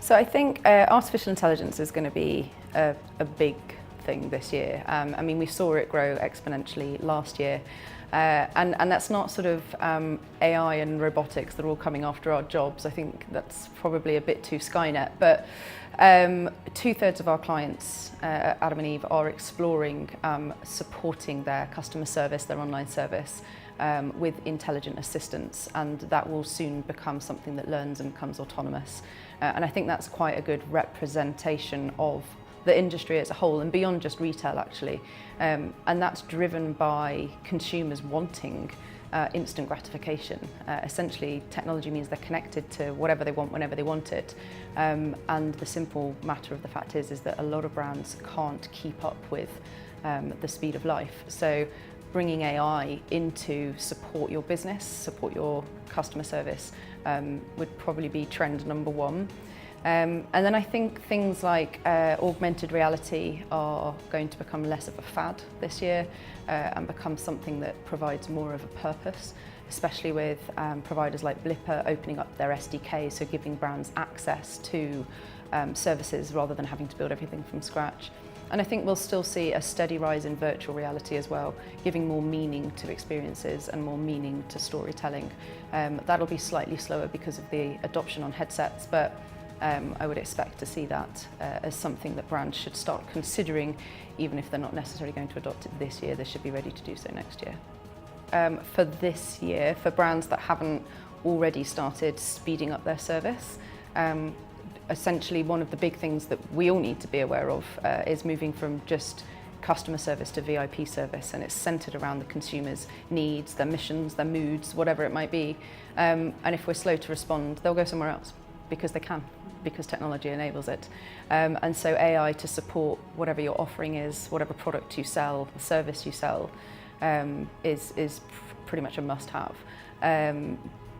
So I think artificial intelligence is going to be a big thing this year. I mean, we saw it grow exponentially last year. And that's not sort of AI and robotics that are all coming after our jobs. I think that's probably a bit too Skynet. But 2/3 of our clients at Adam and Eve are exploring supporting their customer service, their online service, with intelligent assistants, and that will soon become something that learns and becomes autonomous. And I think that's quite a good representation of the industry as a whole and beyond just retail actually. And that's driven by consumers wanting instant gratification. Essentially, technology means they're connected to whatever they want whenever they want it. And the simple matter of the fact is that a lot of brands can't keep up with the speed of life. So bringing AI in to support your business, support your customer service would probably be trend number one. And then I think things like augmented reality are going to become less of a fad this year and become something that provides more of a purpose, especially with providers like Blipper opening up their SDK, so giving brands access to services rather than having to build everything from scratch. And I think we'll still see a steady rise in virtual reality as well, giving more meaning to experiences and more meaning to storytelling. That'll be slightly slower because of the adoption on headsets, but I would expect to see that as something that brands should start considering, even if they're not necessarily going to adopt it this year, they should be ready to do so next year. For this year, for brands that haven't already started speeding up their service, essentially one of the big things that we all need to be aware of is moving from just customer service to VIP service, and it's centered around the consumer's needs, their missions, their moods, whatever it might be. And if we're slow to respond, they'll go somewhere else because they can, because technology enables it. And so AI to support whatever your offering is, whatever product you sell, the service you sell, is pretty much a must-have.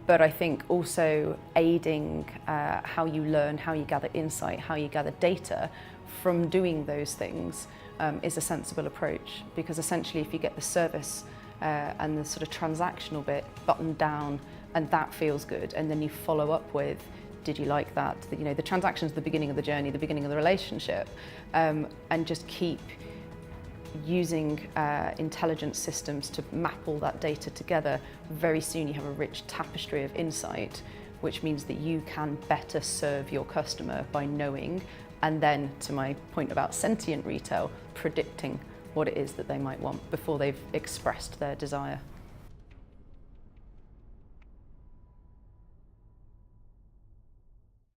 But I think also aiding how you learn, how you gather insight, how you gather data from doing those things is a sensible approach, because essentially if you get the service and the sort of transactional bit buttoned down and that feels good, and then you follow up with, did you like that? You know, the transaction's the beginning of the journey, the beginning of the relationship, and just keep using intelligent systems to map all that data together. Very soon you have a rich tapestry of insight, which means that you can better serve your customer by knowing, and then to my point about sentient retail, predicting what it is that they might want before they've expressed their desire.